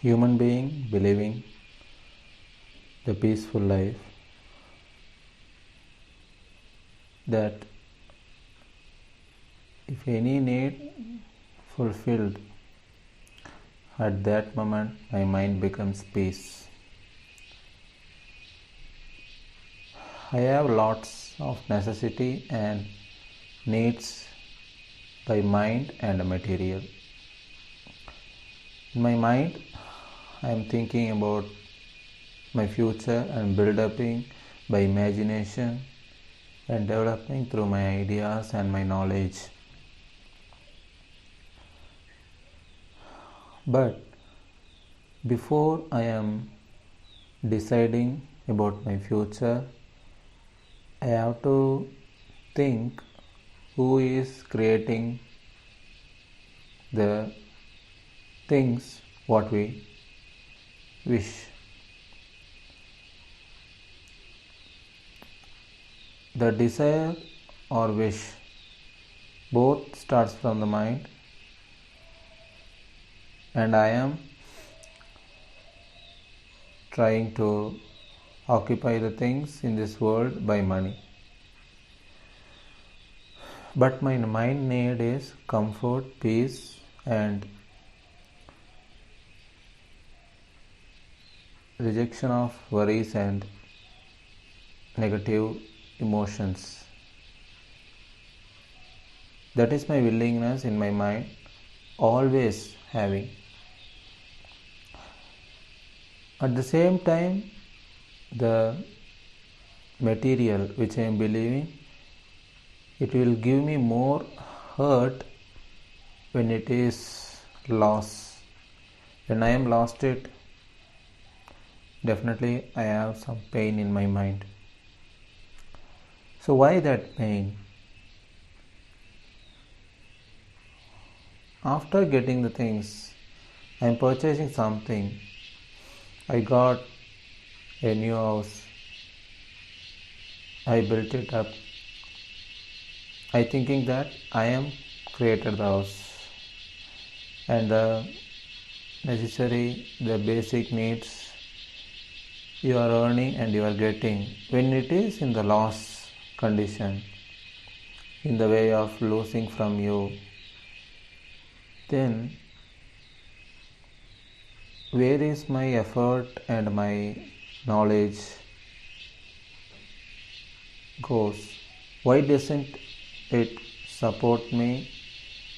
human being believing the peaceful life, that if any need fulfilled, at that moment my mind becomes peace. I have lots of necessity and needs by mind and material. In my mind, I am thinking about my future and building by imagination and developing through my ideas and my knowledge. But before I am deciding about my future, I have to think who is creating the things what we wish. The desire or wish both starts from the mind, and I am trying to occupy the things in this world by money. But my mind need is comfort, peace, and rejection of worries and negative emotions. That is my willingness in my mind, always having. At the same time, the material which I am believing, it will give me more hurt when it is lost. When I am lost it, definitely I have some pain in my mind. So why that pain? After getting the things, I am purchasing something. I got a new house. I built it up. I thinking that I am created the house, and the necessary, the basic needs you are earning and you are getting. When it is in the loss condition, in the way of losing from you, then where is my effort and my knowledge goes? Why doesn't it support me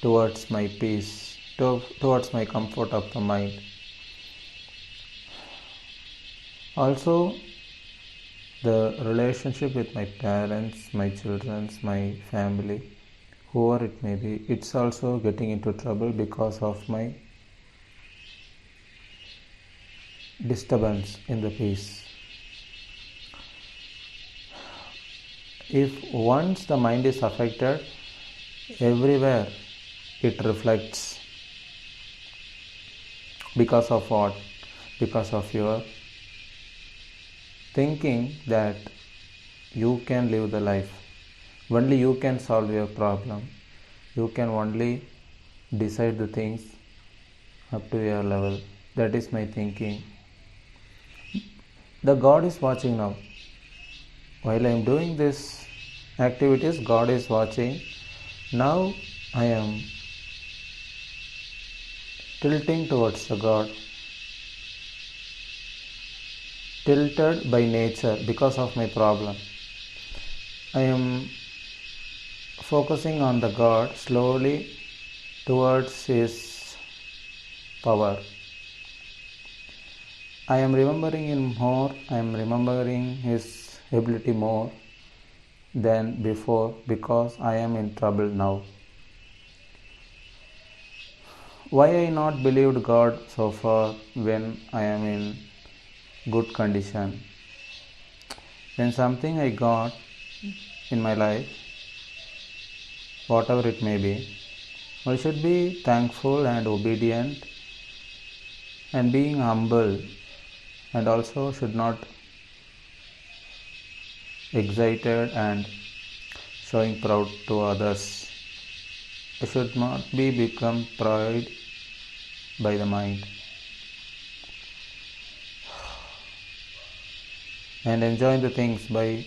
towards my peace, towards my comfort of the mind? Also, the relationship with my parents, my children, my family, whoever it may be, it's also getting into trouble because of my disturbance in the peace. If once the mind is affected, everywhere it reflects. Because of what? Because of your thinking that you can live the life. Only you can solve your problem. You can only decide the things up to your level. That is my thinking. The God is watching now. While I am doing this activities, God is watching. Now I am tilting towards the God. Tilted by nature because of my problem. I am focusing on the God slowly towards His power. I am remembering Him more, I am remembering His ability more than before because I am in trouble now. Why I not believed God so far when I am in good condition? When something I got in my life, whatever it may be, I should be thankful and obedient and being humble, and also should not excited and showing proud to others. I should not be become proud by the mind. and enjoying the things by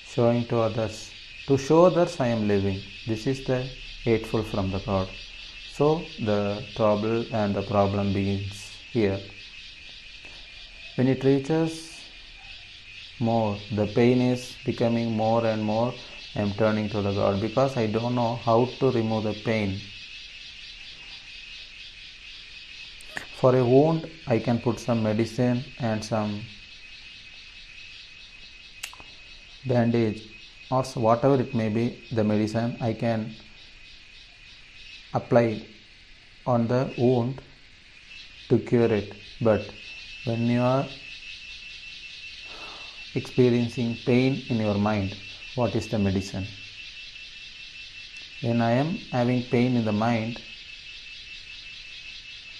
showing to others. To show others I am living. This is the hateful from the God. So the trouble and the problem begins here. When it reaches more, the pain is becoming more and more. I am turning to the God because I don't know how to remove the pain. For a wound, I can put some medicine and some bandage or whatever it may be, the medicine I can apply on the wound to cure it. But when you are experiencing pain in your mind, what is the medicine? When I am having pain in the mind,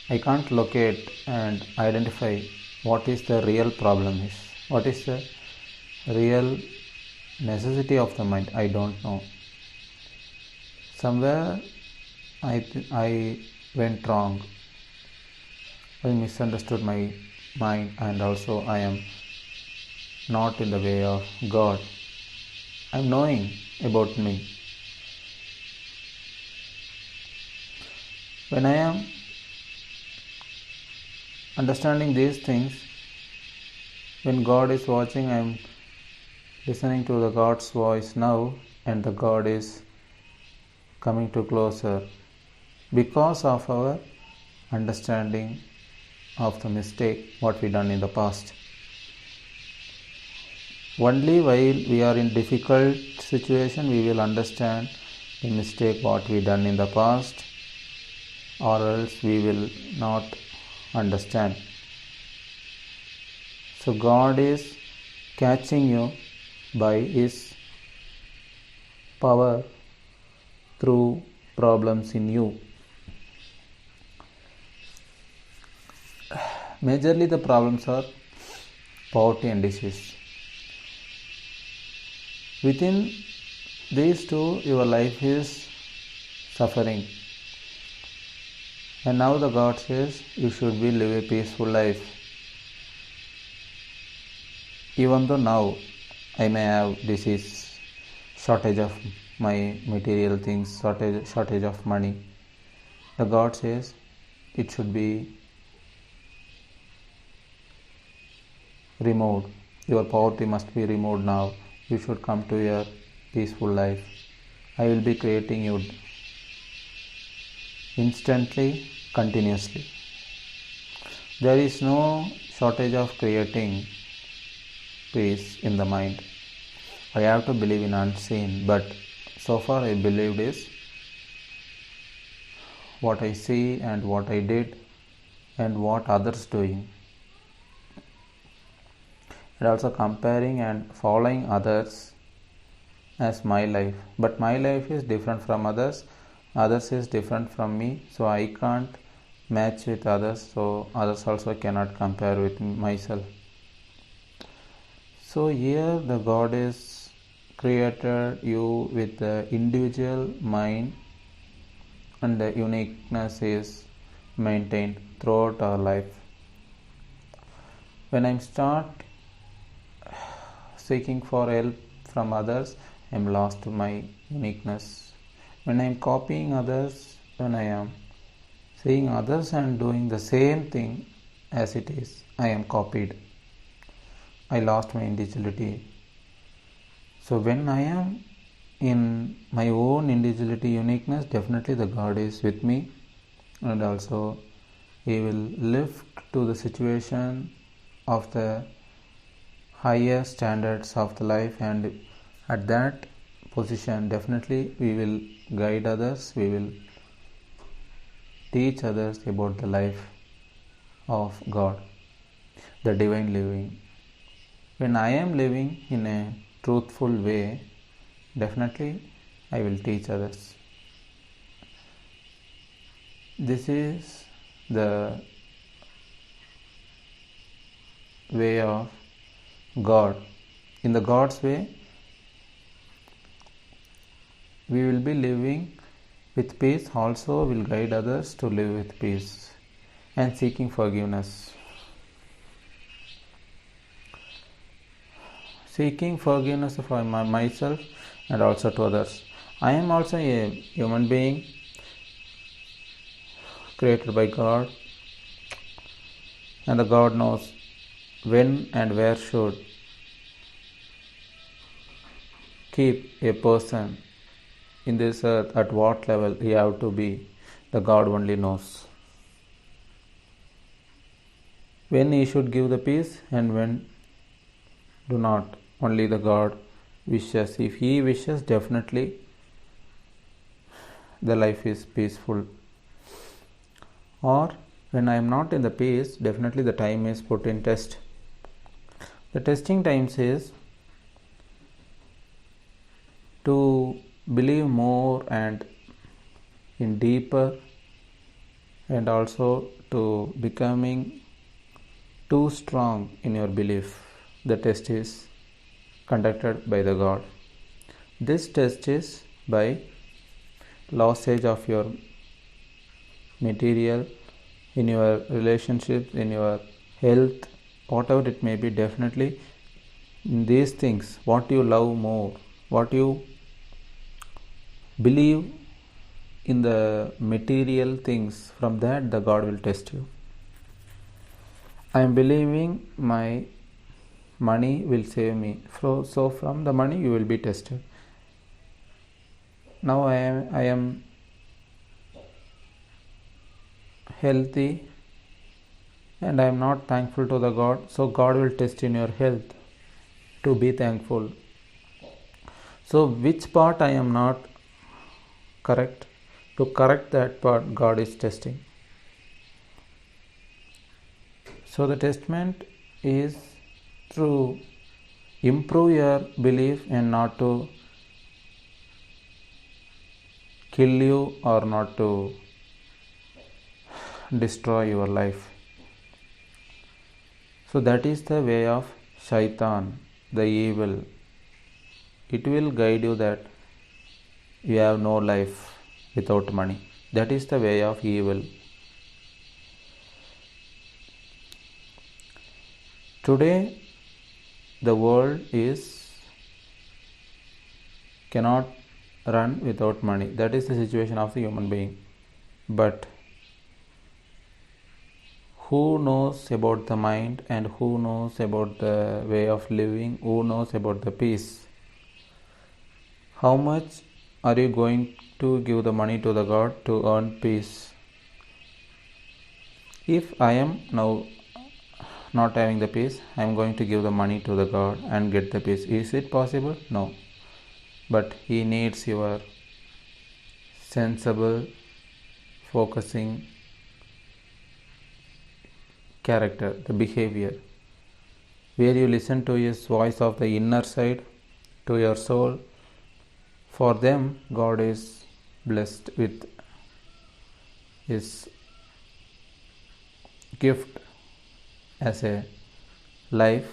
I can't locate and identify what is the real problem is. What is the real necessity of the mind? I don't know. Somewhere I went wrong. I misunderstood my mind, and also I am not in the way of God. I am knowing about me. When I am understanding these things, when God is watching, I am listening to the God's voice now, and the God is coming to closer because of our understanding of the mistake what we done in the past. Only while we are in difficult situation we will understand the mistake what we done in the past, or else we will not understand. So God is catching you by His power through problems in you. Majorly the problems are poverty and disease. Within these two, your life is suffering. And now the God says you should be live a peaceful life. Even though now I may have disease, shortage of my material things, shortage of money, the God says it should be removed. Your poverty must be removed now. You should come to your peaceful life. I will be creating you instantly, continuously. There is no shortage of creating peace in the mind. I have to believe in unseen, but so far I believed is what I see and what I did and what others doing. And also comparing and following others as my life. But my life is different from others. Others is different from me. So I can't match with others. So others also cannot compare with myself. So here the God is created you with the individual mind, and the uniqueness is maintained throughout our life. When I start seeking for help from others, I am lost to my uniqueness. When I am copying others, when I am seeing others and doing the same thing as it is, I am copied. I lost my individuality. So when I am in my own individuality, uniqueness, definitely the God is with me, and also He will lift to the situation of the higher standards of the life, and at that position definitely we will guide others, we will teach others about the life of God, the divine living. When I am living in a truthful way, definitely I will teach others. This is the way of God. In the God's way, we will be living with peace, also will guide others to live with peace and seeking forgiveness. seeking forgiveness for myself and also to others. I am also a human being created by God, and the God knows when and where should keep a person in this earth, at what level he have to be. The God only knows when he should give the peace and when do not. Only the God wishes. If he wishes, definitely the life is peaceful. Or when I am not in the peace, definitely the time is put in test. The testing time says to believe more and in deeper, and also to becoming too strong in your belief. The test is conducted by the God. This test is by lossage of your material, in your relationships, in your health, whatever it may be. Definitely in these things, what you love more, what you believe in the material things, from that the God will test you. I am believing my money will save me, so from the money you will be tested. Now I am healthy and I am not thankful to the God, so God will test in your health to be thankful. So which part I am not correct, to correct that part God is testing. So the testament is to improve your belief and not to kill you or not to destroy your life. So that is the way of Shaitan, the evil. It will guide you that you have no life without money. That is the way of evil. Today the world cannot run without money. That is the situation of the human being. But who knows about the mind, and who knows about the way of living, who knows about the peace? How much are you going to give the money to the God to earn peace? If I am now not having the peace, I am going to give the money to the God and get the peace. Is it possible? No. But He needs your sensible, focusing character, the behavior, where you listen to His voice of the inner side, to your soul. For them, God is blessed with His gift as a life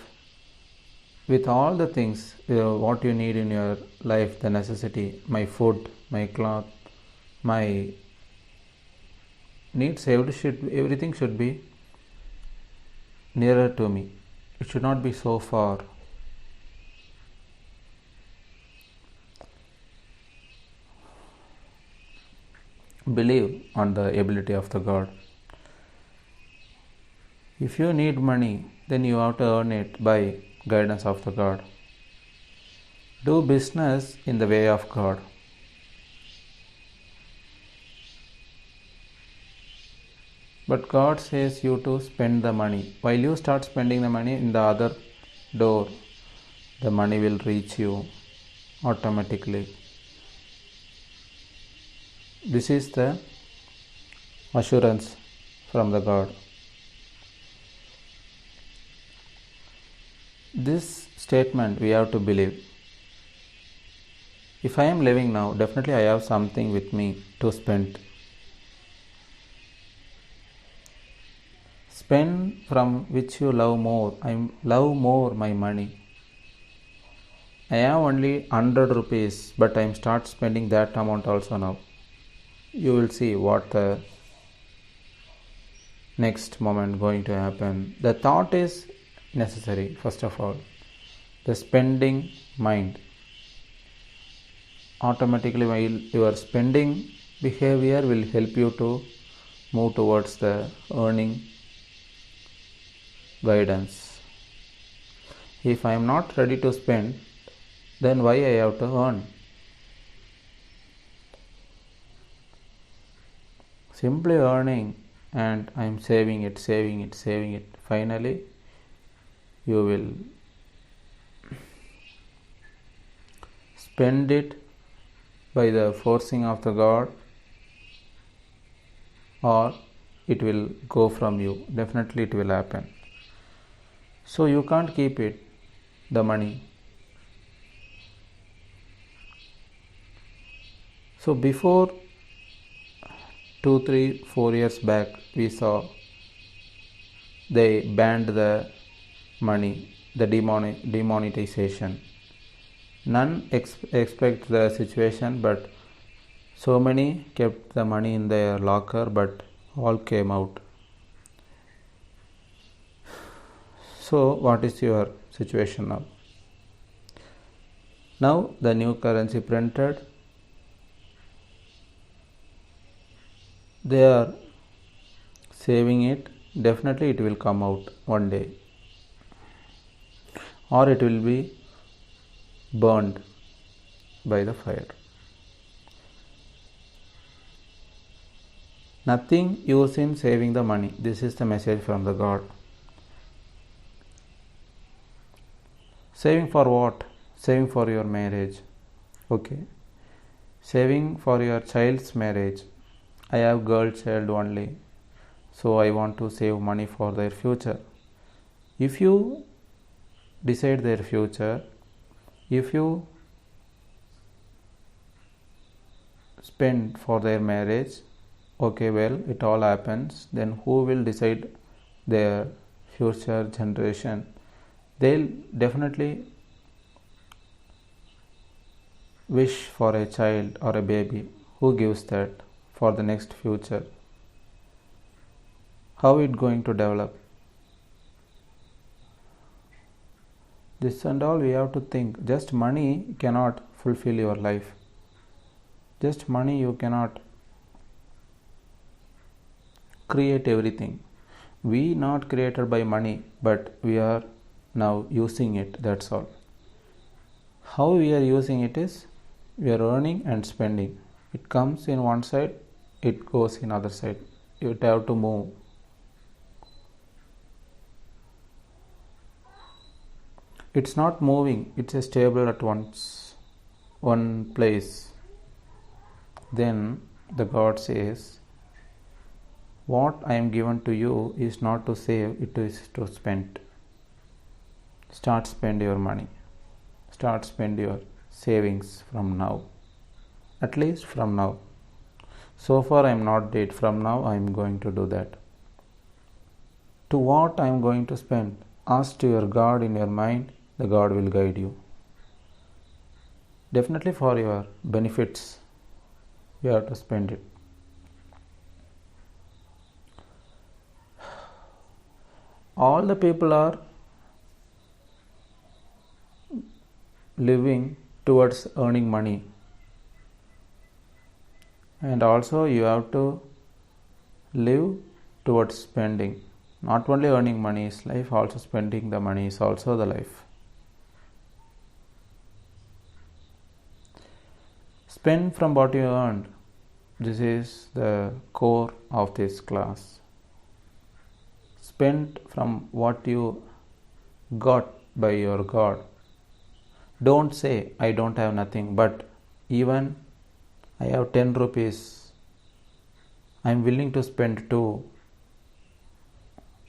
with all the things, what you need in your life, the necessity, my food, my cloth, my needs, everything should be nearer to me. It should not be so far. Believe on the ability of the God. If you need money, then you have to earn it by guidance of the God. Do business in the way of God. But God says you to spend the money. While you start spending the money, in the other door, the money will reach you automatically. This is the assurance from the God. This statement we have to believe. If I am living now, definitely I have something with me to spend. Spend from which you love more. I love more my money. I have only 100 rupees, but I am start spending that amount also now. You will see what the next moment going to happen. The thought is necessary, first of all. the spending mind. Automatically, while your spending behavior will help you to move towards the earning guidance. If I am not ready to spend, then why I have to earn? Simply earning and I am saving it. Finally, you will spend it by the forcing of the God, or it will go from you. Definitely it will happen. So you can't keep it, the money. So before 2, 3, 4 years back, we saw they banned the money, the demonetization. None expect the situation, but so many kept the money in their locker, but all came out. So what is your situation now? Now the new currency printed, they are saving it. Definitely it will come out one day, or it will be burned by the fire. Nothing use in saving the money. This is the message from the God. Saving for what? Saving for your marriage. Okay. Saving for your child's marriage. I have girl child only, so I want to save money for their future. If you decide their future, if you spend for their marriage, okay, well, it all happens, then who will decide their future generation? They'll definitely wish for a child or a baby. Who gives that for the next future? How it going to develop? This and all we have to think. Just money cannot fulfill your life. Just money you cannot create everything. We not created by money, but we are now using it. That's all. How we are using it is, we are earning and spending. It comes in one side, it goes in other side. You have to move. It's not moving, it's a stable at one place. Then the God says, what I am given to you is not to save, it is to spend. Start spend your money. Start spend your savings from now. At least from now. So far I am not dead. From now I am going to do that. To what I am going to spend? Ask to your God in your mind. The God will guide you. Definitely for your benefits, you have to spend it. All the people are living towards earning money, and also you have to live towards spending. Not only earning money is life, also spending the money is also the life. Spend from what you earned. This is the core of this class. Spend from what you got by your God. Don't say, I don't have nothing, but even I have 10 rupees, I am willing to spend 2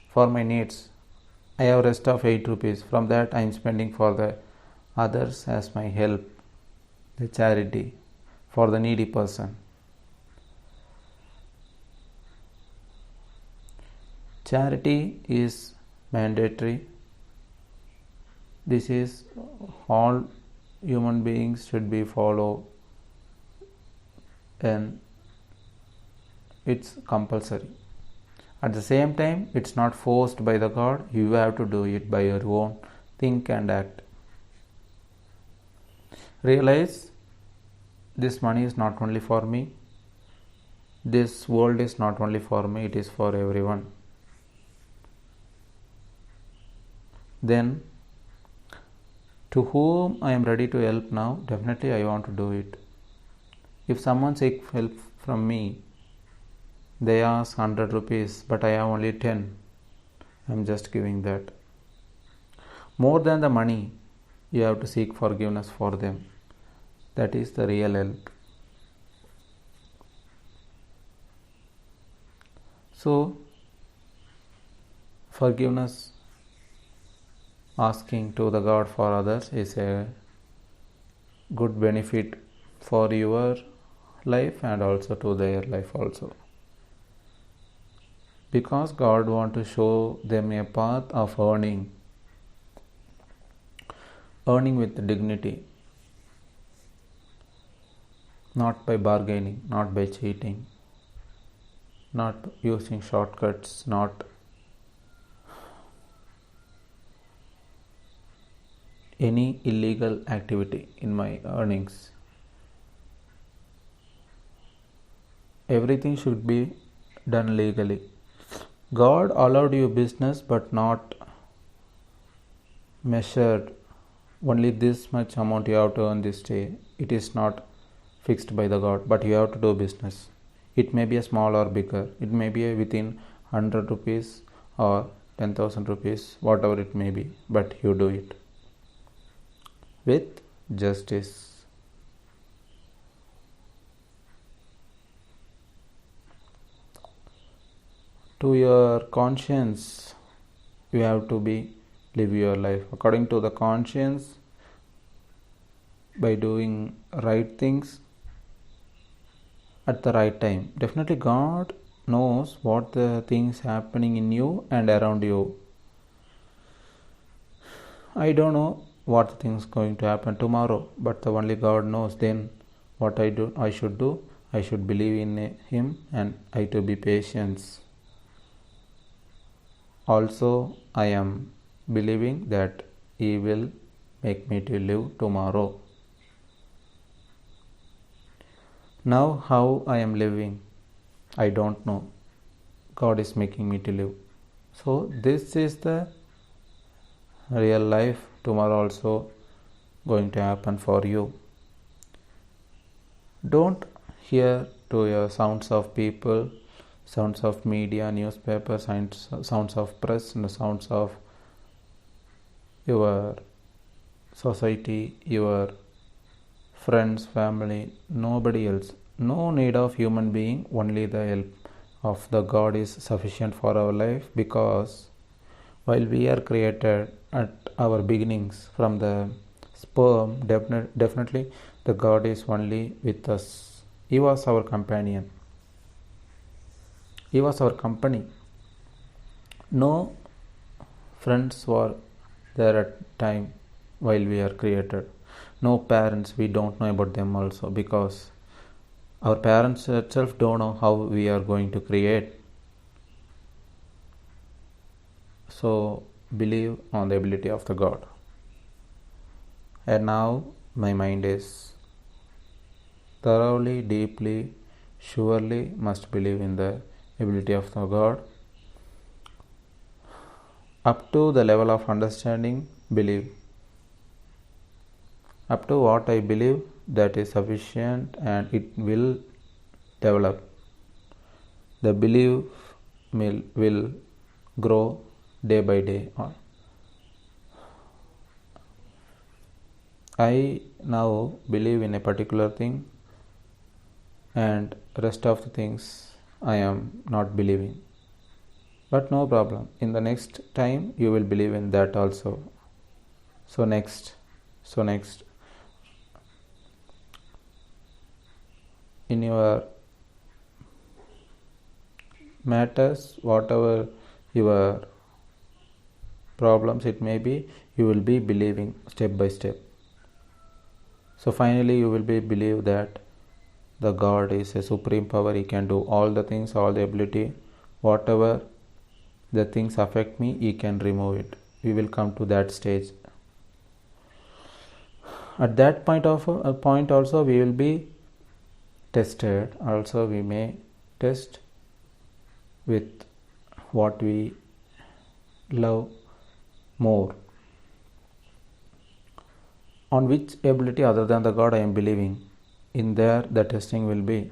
for my needs. I have rest of 8 rupees. From that I am spending for the others as my help, the charity, for the needy person. Charity is mandatory. This is all human beings should be follow, and it's compulsory. At the same time, it's not forced by the God. You have to do it by your own think and act. Realize this money is not only for me, this world is not only for me, it is for everyone. Then, to whom I am ready to help now, definitely I want to do it. If someone seeks help from me, they ask 100 rupees, but I have only 10. I am just giving that. More than the money, you have to seek forgiveness for them. That is the real help. So, forgiveness, asking to the God for others is a good benefit for your life and also to their life also. Because God wants to show them a path of earning with dignity, not by bargaining, not by cheating, not using shortcuts, not any illegal activity in my earnings. Everything should be done legally. God allowed you business but not measured. Only this much amount you have to earn this day. It is not fixed by the God, but you have to do business. It may be a small or bigger. It may be within 100 rupees or 10,000 rupees, whatever it may be, but you do it with justice. To your conscience, you have to live your life according to the conscience, by doing right things at the right time. Definitely God knows what the things happening in you and around you. I don't know what the things going to happen tomorrow, but the only God knows. Then what I should do, I should believe in Him and I to be patient. Also, I am believing that He will make me to live tomorrow. Now, how I am living, I don't know. God is making me to live. So, this is the real life. Tomorrow also going to happen for you. Don't hear to your sounds of people, sounds of media, newspapers, sounds of press, and the sounds of your society, your friends, family, nobody else. No need of human being, only the help of the God is sufficient for our life, because while we are created at our beginnings from the sperm, definitely the God is only with us. He was our companion. He was our company. No friends were there at time while we are created. No parents, we don't know about them also, because our parents itself don't know how we are going to create. So believe on the ability of the God. And now my mind is thoroughly, deeply, surely must believe in the ability of the God. Up to the level of understanding, believe. Up to what I believe, that is sufficient and it will develop. The belief will grow day by day. I now believe in a particular thing, and rest of the things I am not believing. But no problem. In the next time you will believe in that also. So next. In your matters, whatever your problems it may be, you will be believing step by step. So finally you will believe that the God is a supreme power. He can do all the things, all the ability. Whatever the things affect me, He can remove it. We will come to that stage. At that point also we will be tested. Also we may test with what we love more. On which ability other than the God I am believing, in there the testing will be.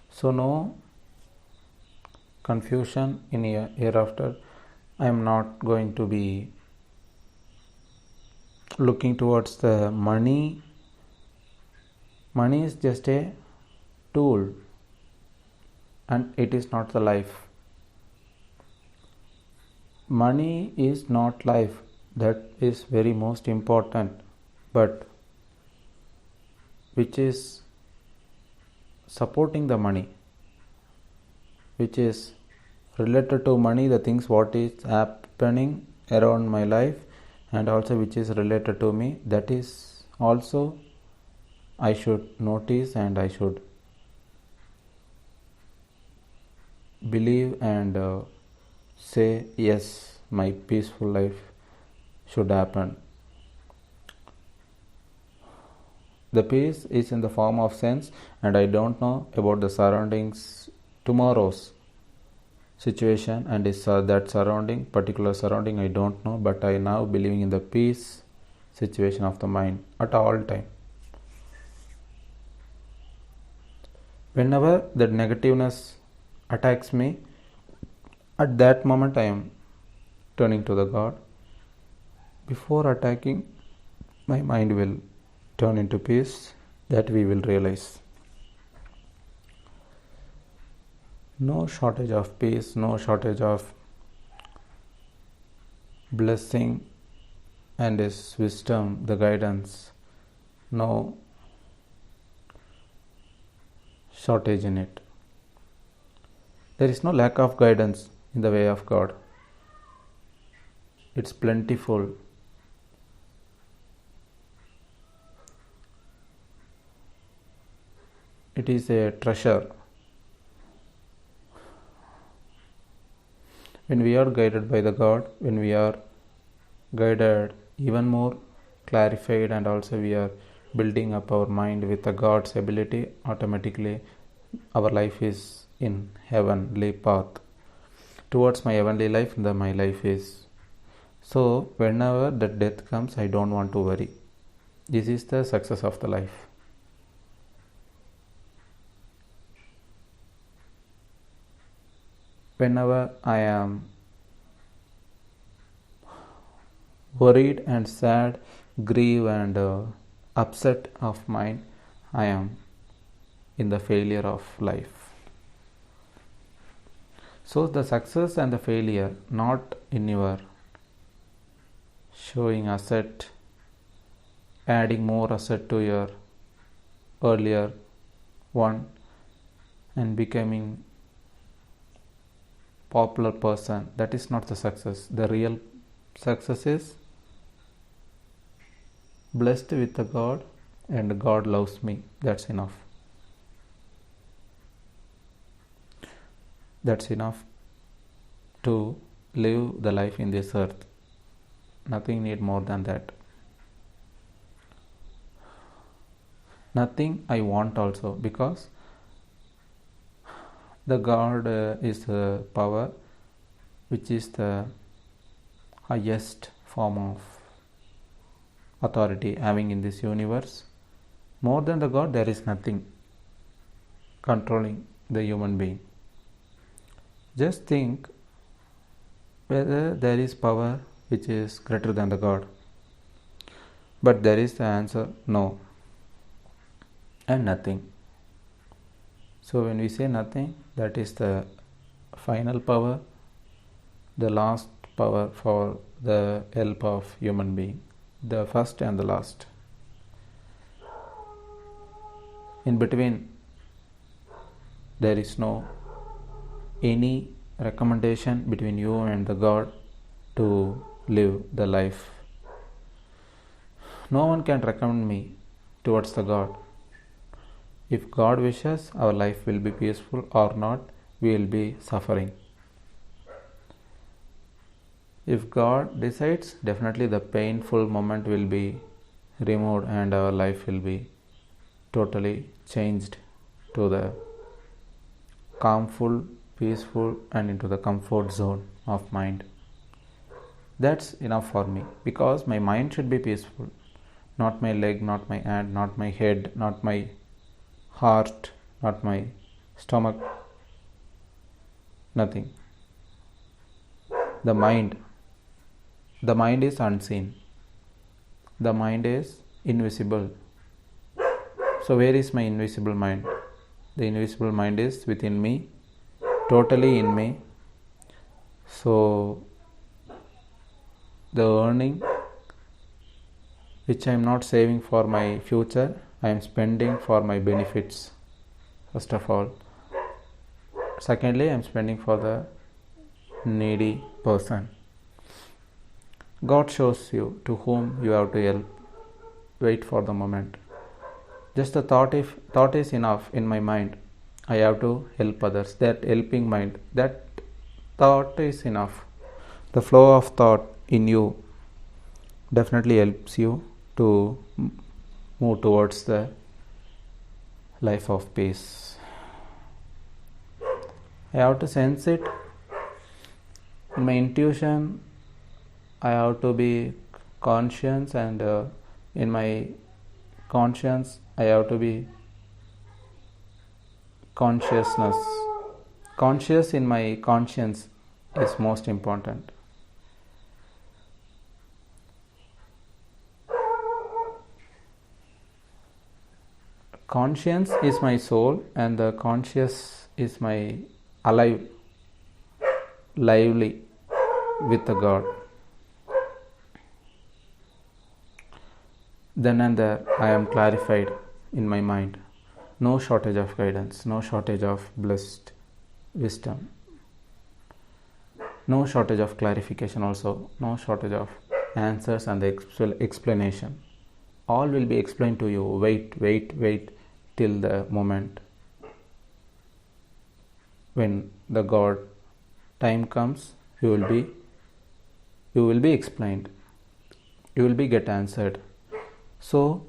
So no confusion in hereafter. I am not going to be looking towards the money. Money is just a tool and it is not the life. Money is not life. That is very most important. But which is supporting the money, which is related to money, the things what is happening around my life, and also which is related to me, that is also I should notice and I should believe and say yes, my peaceful life should happen. The peace is in the form of sense, and I don't know about the surroundings, tomorrow's situation, and is that surrounding, particular surrounding, I don't know, but I now believing in the peace situation of the mind at all time. Whenever that negativeness attacks me, at that moment I am turning to the God. Before attacking, my mind will turn into peace, that we will realize. No shortage of peace, no shortage of blessing and His wisdom, the guidance, no shortage in it. There is no lack of guidance in the way of God. It's plentiful. It is a treasure. When we are guided by the God, when we are guided even more clarified, and also we are building up our mind with the God's ability, automatically our life is in heavenly path. Towards my heavenly life, my life is. So whenever the death comes, I don't want to worry. This is the success of the life. Whenever I am worried and sad, grieve and upset of mind, I am in the failure of life. So the success and the failure not in your showing asset, adding more asset to your earlier one and becoming popular person, that is not the success. The real success is blessed with the God and God loves me. That's enough. That's enough to live the life in this earth. Nothing need more than that. Nothing I want also, because the God is the power which is the highest form of authority having in this universe. More than the God, there is nothing controlling the human being. Just think whether there is power which is greater than the God. But there is the answer no and nothing. So when we say nothing, that is the final power, the last power for the help of human being, the first and the last. In between, there is no any recommendation between you and the God to live the life. No one can recommend me towards the God. If God wishes, our life will be peaceful, or not, we will be suffering. If God decides, definitely the painful moment will be removed and our life will be totally changed to the calmful, peaceful, and into the comfort zone of mind. That's enough for me, because my mind should be peaceful, not my leg, not my hand, not my head, not my heart, not my stomach, nothing. The mind. The mind is unseen. The mind is invisible. So, where is my invisible mind? The invisible mind is within me, totally in me. So, the earning which I am not saving for my future, I am spending for my benefits, first of all. Secondly, I am spending for the needy person. God shows you to whom you have to help. Wait for the moment. Just the thought is enough in my mind. I have to help others. That helping mind, that thought is enough. The flow of thought in you definitely helps you to move towards the life of peace. I have to sense it in my intuition. I have to be conscious, and in my conscience I have to be consciousness. Conscious in my conscience is most important. Conscience is my soul, and the conscious is my lively with the God. Then and there I am clarified in my mind. No shortage of guidance, no shortage of blessed wisdom, no shortage of clarification also, no shortage of answers and the explanation. All will be explained to you. Wait till the moment when the God time comes. You will be explained. You will be get answered. So,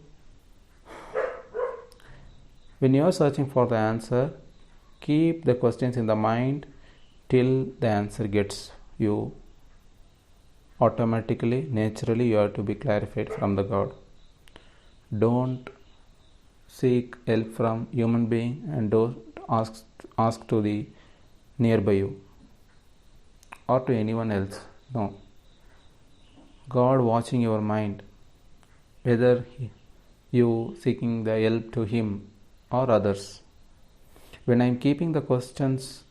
when you are searching for the answer, keep the questions in the mind till the answer gets you. Automatically, naturally, you have to be clarified from the God. Don't seek help from human being, and don't ask to the nearby you or to anyone else. No. God watching your mind, whether you seeking the help to him or others. When I am keeping the questions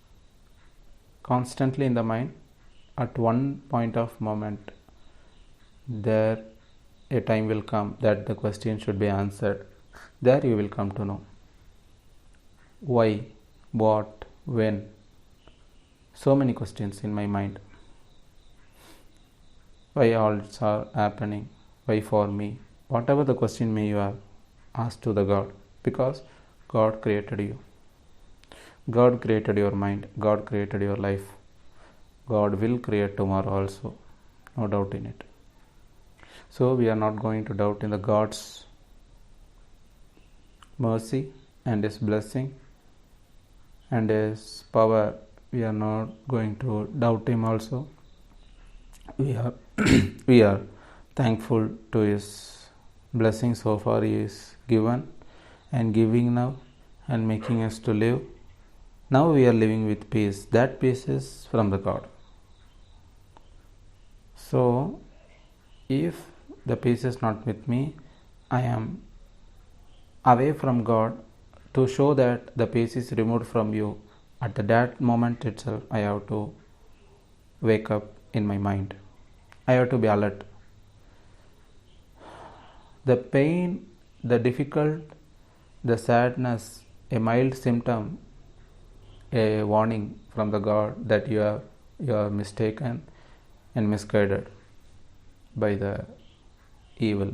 constantly in the mind, at one point of moment, there a time will come that the question should be answered. There you will come to know why, what, when. So many questions in my mind. Why all are happening? Why for me? Whatever the question may you have, ask to the God, because God created you. God created your mind. God created your life. God will create tomorrow also. No doubt in it. So we are not going to doubt in the God's mercy and His blessing and His power. We are not going to doubt Him also. We are thankful to His blessing so far He is given and giving now and making us to live. Now we are living with peace. That peace is from the God. So if the peace is not with me, I am away from God. To show that the peace is removed from you, at that moment itself I have to wake up in my mind. I have to be alert. The pain, the difficult, the sadness, a mild symptom, a warning from the God that you are mistaken and misguided by the evil.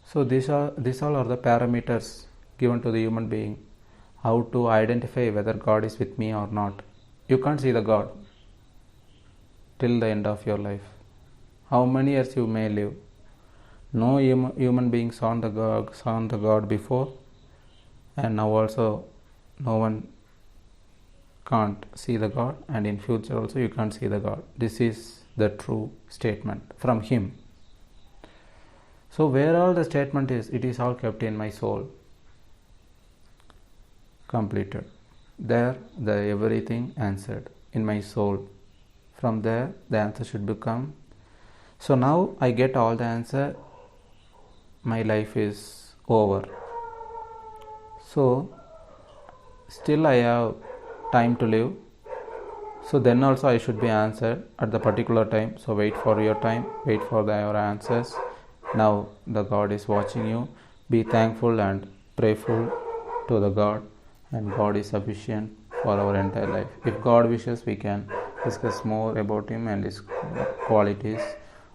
So these all are the parameters given to the human being, how to identify whether God is with me or not. You can't see the God till the end of your life. How many years you may live, no human being saw the God before, and now also no one can't see the God, and in future also you can't see the God. This is the true statement from him. So where all the statement is, it is all kept in my soul. Completed. There the everything answered in my soul. From there the answer should become. So now I get all the answer. My life is over. So still I have time to live. So then also I should be answered at the particular time. So wait for your time, wait for your answers. Now the God is watching you. Be thankful and prayerful to the God, and God is sufficient for our entire life. If God wishes, we can discuss more about him and his qualities.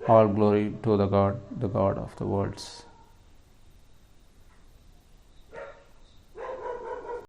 All glory to the God of the worlds.